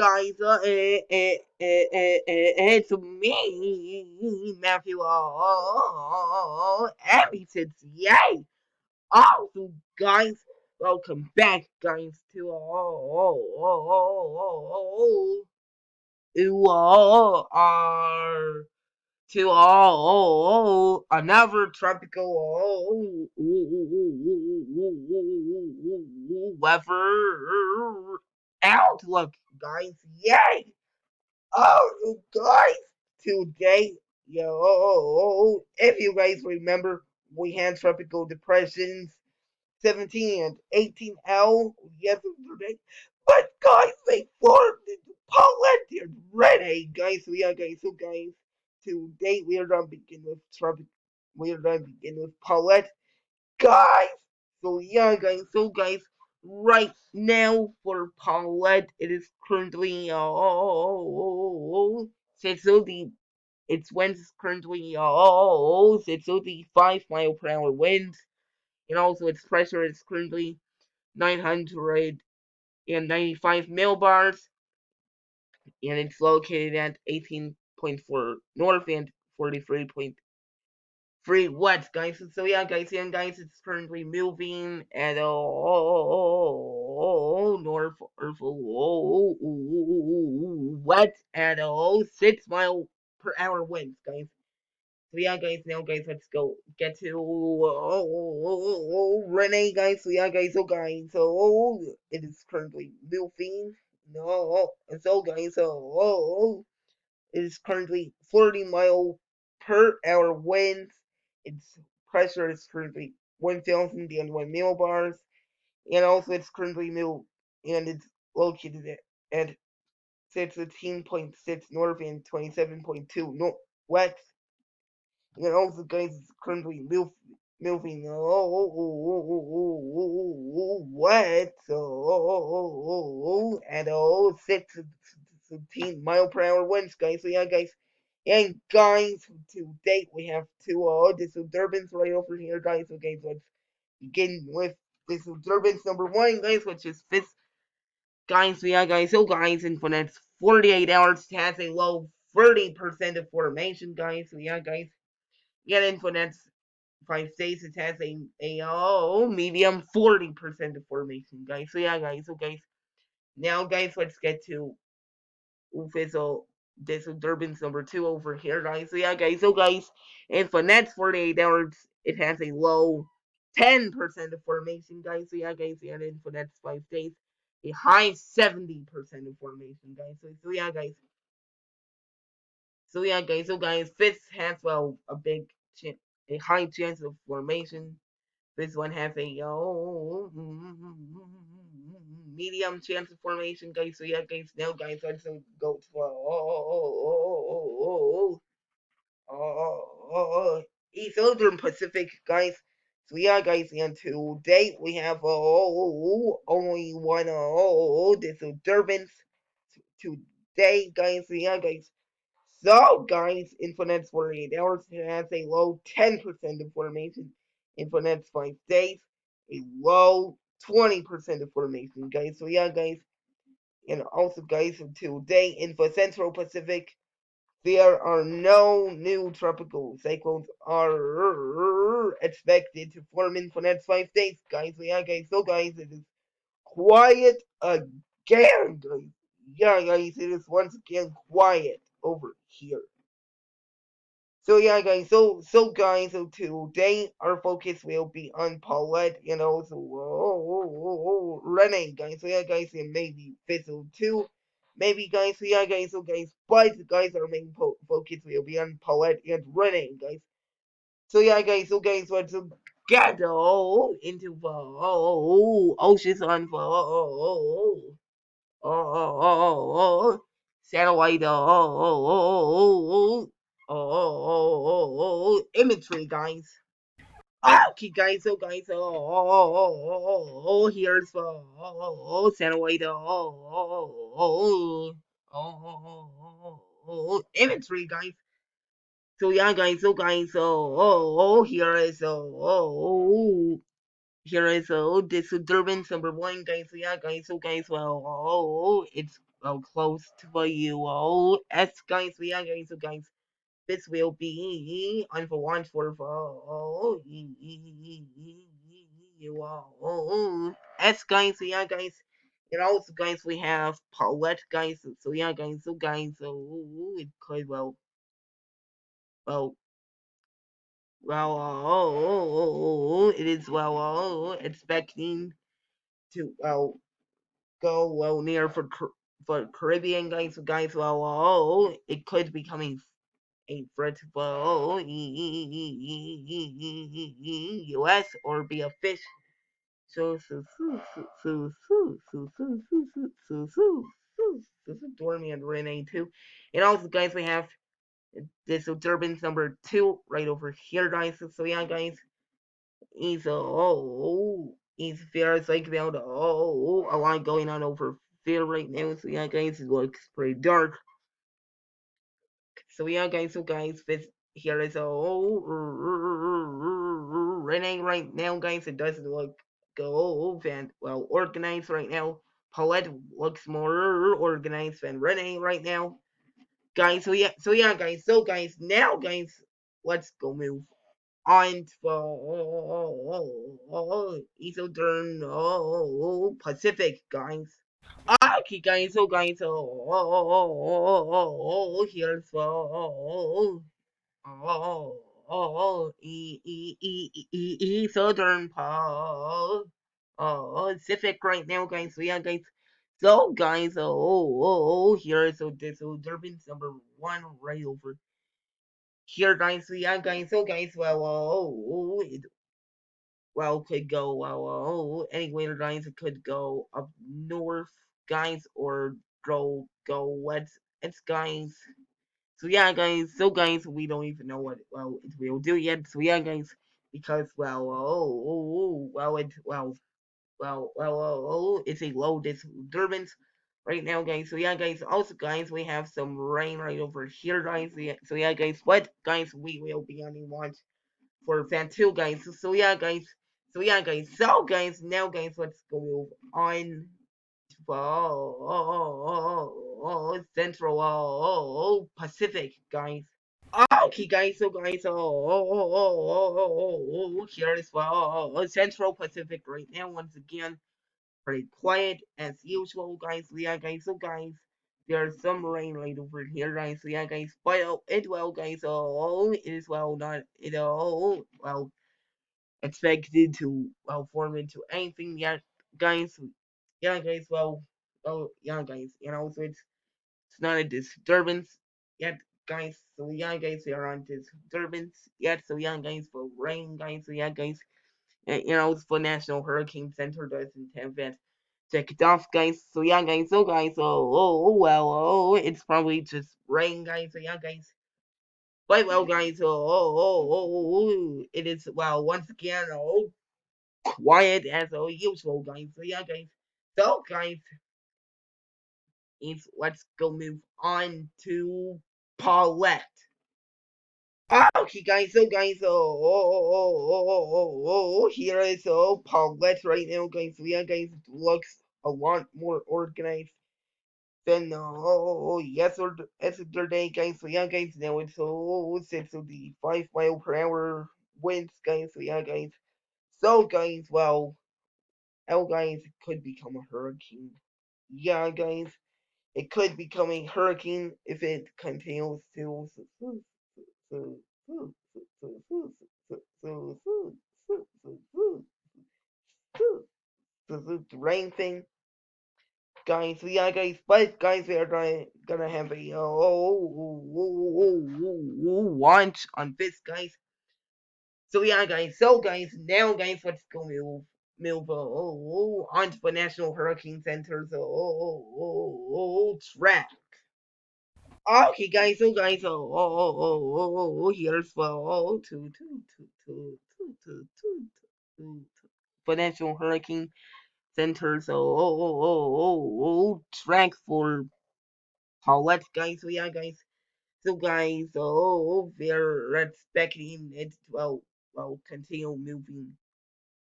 guys, it's me, Matthew, Abby says, yay! Also, guys, welcome back, guys, our another tropical weather outlook, guys. Yay! Oh, guys, today, if you guys remember, we had tropical depressions 17 and 18L yesterday. But guys, they formed into paulette and rene, guys. So guys, today we are gonna begin with tropic. We are gonna begin with paulette, guys. So guys, right now for paulette, it is currently it's when it's currently 5 mile per hour winds, and also its pressure is currently 995 millibars, and it's located at 18.4 north and 43.3 west, guys. So yeah, guys, it's currently moving at north west at 6 mile per hour winds, guys. So yeah, guys, now guys, let's go get to Rene, guys. So it is currently moving. No, and so guys, it is currently 40 mile per hour winds. Its pressure is currently 1,001 millibars, and also it's currently and it's located at 16.6 north and 27.2 west. And also, guys, it's currently moving what at 6 to 17 mile per hour winds, guys. So yeah, guys, and guys, to date we have two disturbance right over here, guys. So guys, let's begin with disturbance number one, guys, which is this, guys. So yeah, guys. So guys, and for the next 48 hours, it has a low 30% of formation, guys. So yeah, guys. Yeah, then for the next 5 days, it has a medium 40% of formation, guys. So yeah, guys. So guys, now guys, let's get to official disturbance number two over here, guys. So yeah, guys. So guys, and for the next 48 hours, it has a low 10% of formation, guys. So yeah, guys. Yeah, then for the next 5 days, a high 70% of formation, guys. So yeah, guys. So guys, fifth has a high chance of formation. This one has a medium chance of formation, guys. So yeah, guys. Now, guys, let's go to Eastern Pacific, guys. So yeah, guys, and to date we have only one disturbance today, guys. So yeah, guys. So, guys, in for next 48 hours, it has a low 10% of formation. In for next 5 days, a low 20% of formation, guys. So, yeah, guys. And also, guys, today in for Central Pacific, there are no new tropical cyclones are expected to form in for next 5 days, guys. So, yeah, guys. So, guys, it is quiet again, guys. Yeah, guys, it is once again quiet over here. So yeah, guys. So today our focus will be on Paulette and also Rene, guys. So yeah, guys, and maybe Fizzle too, maybe, guys. So yeah, guys. So guys, but guys, our main focus will be on Paulette and Rene, guys. So yeah, guys. So guys, let's get into the oceans on satellite imagery, guys. Okay, guys. So, guys. Here's satellite imagery, guys. So yeah, guys. So guys. Here is here is disturbance number one, guys. So yeah, guys. So guys. Well, it's close to the US, guys. We are guys, so guys, this will be on for one for US, guys. So yeah, guys. And also, guys, we have Paulette, guys. So yeah, guys. So guys, so it could well, it is expecting to go near for Caribbean guys. So guys, it could be coming a threat for US or be a fish. Dormy and Rene too. And also, guys, we have this Durbin's number 2 right over here, guys. So yeah, guys, he's feels like about a lot going on over there right now. So yeah, guys, it looks pretty dark. So yeah, guys, this here is Renee right now, guys. It doesn't look go and organized right now. Paulette looks more organized than Renee right now, guys. So yeah, guys. So guys, now guys, let's go move on for Eastern Pacific, guys. Okay, guys. So guys, here's Southern Pacific right now, guys. So yeah, guys. So guys, here so this Durban's number 1 right over here, guys. So yeah, guys. So guys, it could go anywhere, guys. It could go up north, guys, or go west. It's guys. So yeah, guys. So guys, we don't even know what it will do yet. So yeah, guys, because it's a low disturbance right now, guys. So yeah, guys. Also, guys, we have some rain right over here, guys. So yeah, guys. But guys, we will be on the watch for fan 2, guys. So yeah, guys. So yeah, guys. So guys, now guys, let's go on to Central Pacific, guys. Okay, guys. So guys, here is Central Pacific right now. Once again, pretty quiet as usual, guys. So yeah, guys. So guys, there's some rain right over here, guys. So yeah, guys. But guys. It is not expected to form into anything yet, guys. Yeah, guys. Yeah, guys. So it's not a disturbance yet, guys. So yeah, guys, we are on disturbance yet. So yeah, guys, for rain, guys. So yeah, guys, it's for National Hurricane Center doesn't have that checked off, guys. So yeah, guys. So guys, it's probably just rain, guys. So yeah, guys. But guys, it is once again quiet as usual, guys. So yeah, guys. So guys, let's go move on to Paulette. Okay, guys. So guys, here is Paulette right now, guys. So yeah, guys, it looks a lot more organized than yesterday, guys. So yeah, guys, now it's set to the 5 mile per hour winds, guys. So yeah, guys. So guys, guys, it could become a hurricane. Yeah, guys, it could become a hurricane if it continues to rain thing, guys. So yeah, guys, but guys, we are gonna have a launch on this, guys. So yeah, guys. So guys, now guys, let's go move onto the National Hurricane Center's track. Okay, guys. So guys, here's the National Hurricane Center's track for Paulette, guys. So yeah, guys. So guys, we're expecting it to continue moving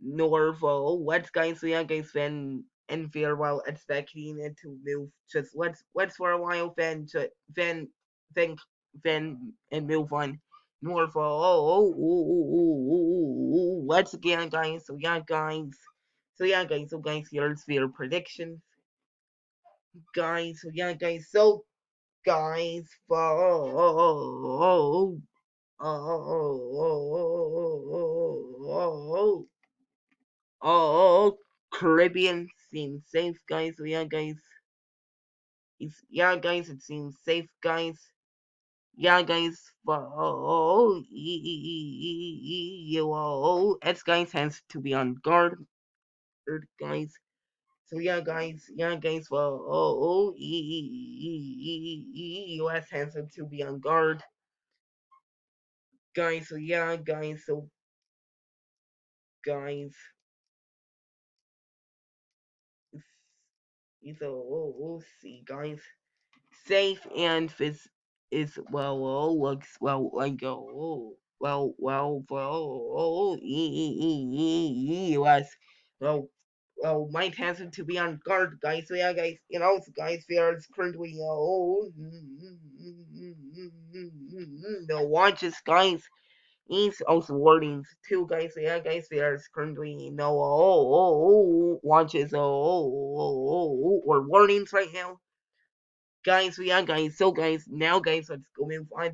north. West, guys. So yeah, guys. Then and fear while expecting it to move. Just let's for a while, then then and move on. More for once again, guys. So guys, here's your predictions, guys. So guys, for oh, Caribbean seems safe, guys. Guys, it seems safe, guys. Yeah, guys. It's guys has to be on guard, guys. So guys. US has to be on guard, guys. Guys. So see, guys. Safe and is looks like US. Might has to be on guard, guys. So guys, guys, there is currently the watches, guys. He's also warnings too, guys. So guys, there's currently no watches or warnings right now, guys. So guys, now guys, let's go move on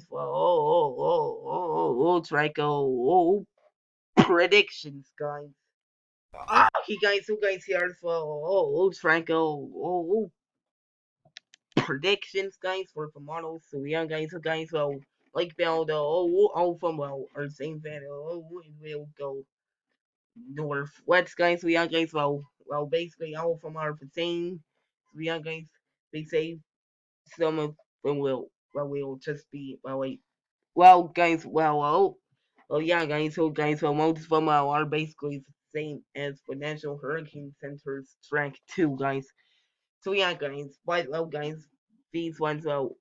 to predictions, guys. Okay, guys. So guys, here's predictions, guys, for the models. So guys, like Bell, the from our same van, it will go northwest, guys. Guys, basically all from our same. So guys, they say some of them will just be guys, guys. So guys, most of them are basically the same as the National Hurricane Center's track two, guys. So guys, but guys, these ones well,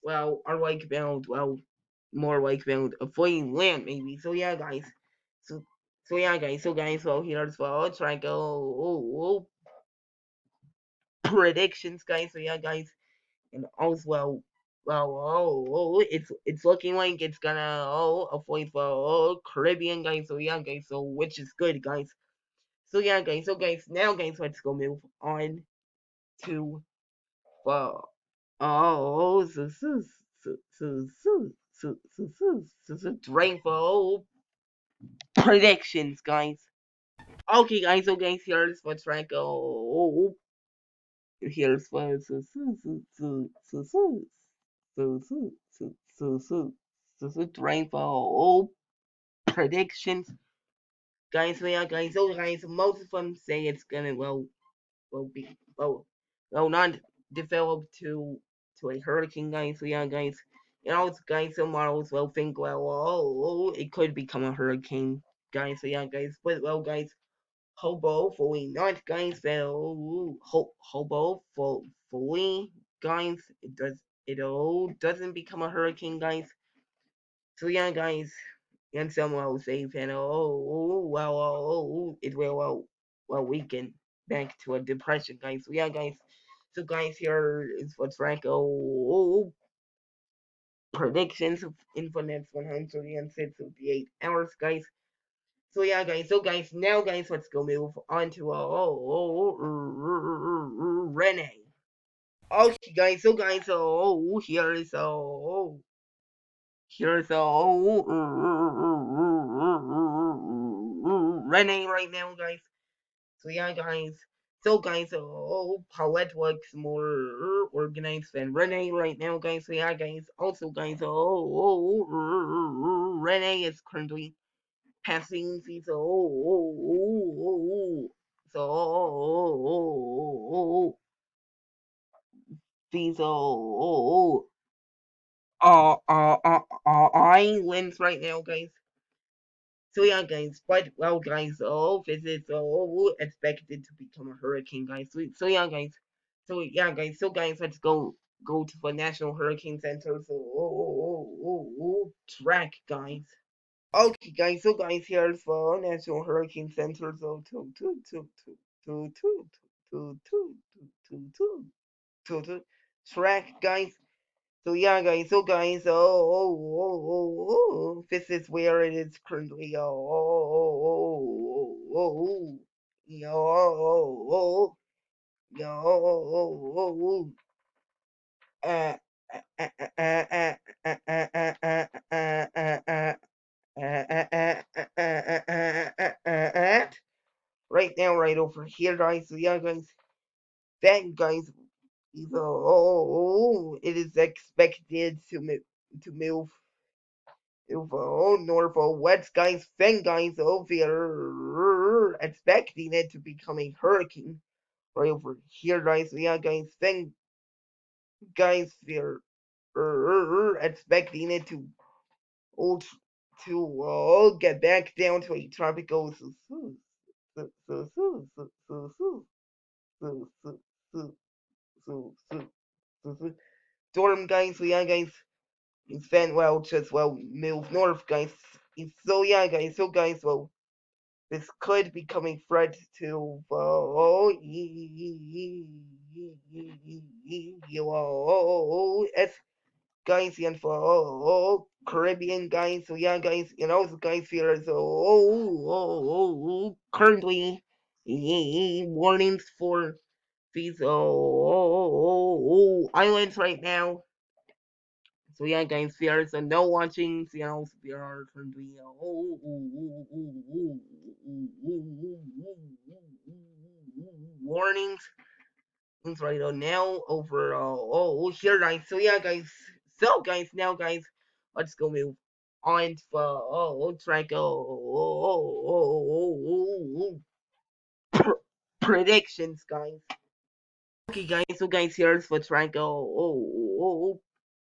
are like bound, more like bound avoiding land maybe. So guys. So guys. So guys, here's track predictions, guys. So guys. And also it's looking like it's gonna avoid the Caribbean, guys. So guys, so which is good, guys. So guys, now guys, let's go move on to the rainbow predictions, guys. Okay, guys, so guys, here's what's right. Here's what rainbow predictions, guys. So guys, so guys, most of them say it's gonna will be not develop to a hurricane, guys. So guys, guys, some models will think it could become a hurricane, guys. So guys, but guys, hobo fully not, guys. Hobo fully, guys. It all doesn't become a hurricane, guys. So guys, and some will say, and it will weaken back to a depression, guys. So guys. So guys, here is what's Franco predictions in the next 168 hours, guys. So guys. So guys, now guys, let's go move on to Rene. Okay, guys. So guys, here's Rene right now, guys. So guys. So guys, Paulette looks more organized than Rene right now, guys. So guys. Also, guys, Rene is currently passing these these islands right now, guys. So guys, but guys, this is expected to become a hurricane, guys. So guys. So guys. So guys, let's go to the National Hurricane Center. So track, guys. Okay, guys. So guys, here's the National Hurricane Center. So to track, guys. So yeah, guys. So guys. This is where it is currently. Yo, yo, uh, uh, uh, uh, uh, uh, uh, uh, uh, uh, uh, uh, right now, right over here, guys. So yeah, guys. Then, guys, it is expected to move north or west, guys. Then, guys, over expecting it to become a hurricane right over here, guys. So yeah, guys. Then, guys, we're expecting it oh, get back down to a tropical storm, guys. So yeah, guys, then well, just well, move north, guys. So yeah, guys. So guys, well, this could become a threat to US guys and for Caribbean guys. So yeah, guys, also guys here is currently warnings for these islands right now. So yeah, guys, there is no watching. There are currently warnings right now over here, guys. So yeah, guys. So guys, now guys, let's go move on for track predictions, guys. Okay, guys. So guys, here's for track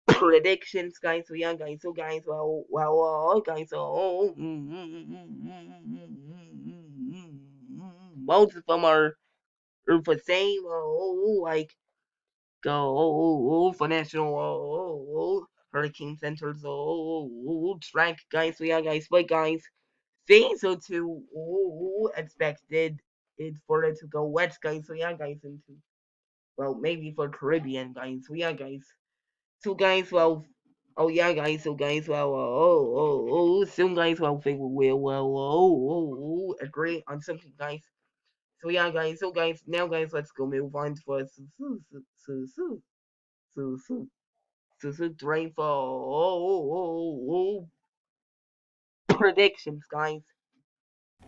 predictions, guys. So yeah, guys. So guys, guys. Most of them are the same. Like go for national hurricane centers. Track, guys. So yeah, guys. But guys, they so too expected it for it to go west, guys. So yeah, guys. Into well, maybe for Caribbean, guys. So yeah, guys. So guys, well, oh yeah, guys. So guys, well, soon, guys, well, think we will, agree on something, guys. So yeah, guys. So guys, now, guys, let's go move on to drain for predictions, guys.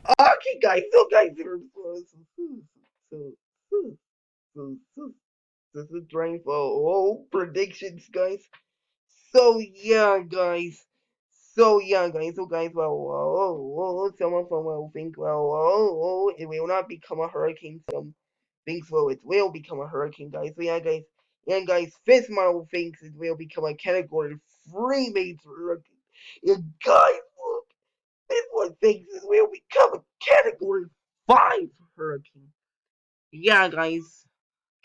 Okay, guys. So guys, drain for predictions, guys. So yeah, guys. So yeah, guys. So guys, well, someone from will think, well, it will not become a hurricane. Some thinks, well, it will become a hurricane, guys. So yeah, guys. And guys, this model thinks it will become a category 3 major hurricane. And guys, look, this one thinks it will become a category 5 hurricane. Yeah, guys.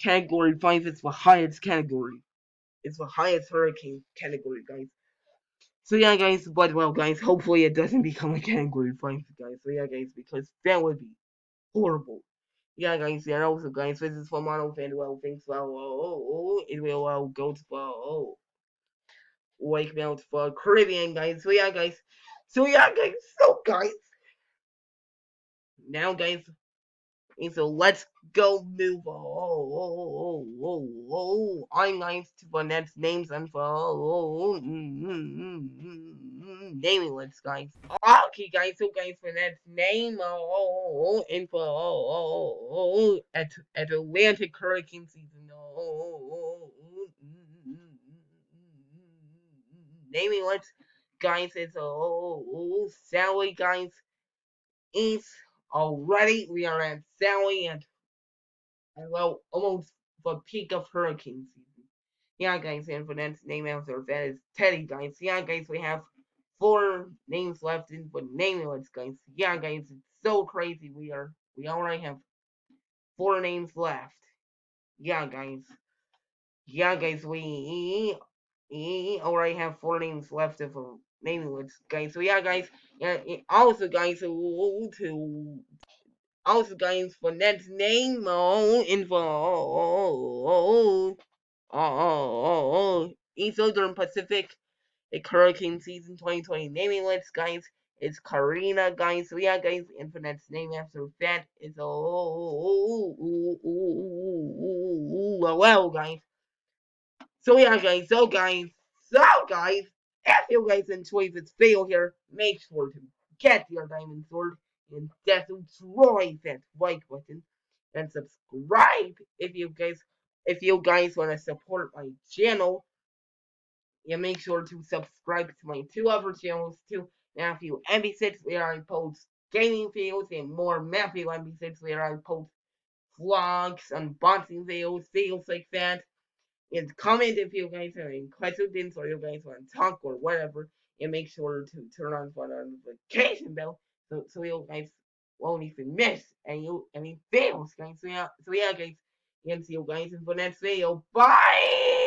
Category 5 is the highest category. It's the highest hurricane category, guys. So yeah, guys, but well, guys, hopefully it doesn't become a category 5, guys. So yeah, guys, because that would be horrible. Yeah, guys, and also, guys, this is for Mono Fan. Well, thinks, well, it will go to Wake Mount for Caribbean, guys. So yeah, guys. So yeah, guys. So guys, now, guys, and so let's go move online to the next names and for naming lists, guys. Okay, guys. So, guys, for next name info at Atlantic hurricane season. Naming lists, guys. It's Sally, guys. Is already we are at Sally and well, almost the peak of hurricane season. Yeah, guys, and for next name answer, that is Teddy, guys. Yeah, guys, we have 4 names left in the naming list, guys. Yeah, guys, it's so crazy. We already have 4 names left. Yeah, guys. Yeah, guys, we already have 4 names left of a naming list, guys. So yeah, guys. Yeah, also, guys, to Also, guys, for next name, info, Eastern Pacific, a hurricane season 2020 naming list, guys. It's Karina, guys. So yeah, guys, and for next name after that is well, guys. So yeah, guys. So guys, if you guys enjoy this video here, make sure to get your diamond sword and destroy that like button and subscribe if you guys want to support my channel. You make sure to subscribe to my two other channels too. Matthew MB6 where I post gaming videos and more Matthew MB6 where I post vlogs, unboxing videos like that. And comment if you guys have any questions or you guys want to talk or whatever. And make sure to turn on the notification bell so you guys won't even miss any videos, guys. So yeah, guys. And see you guys in the next video. Bye!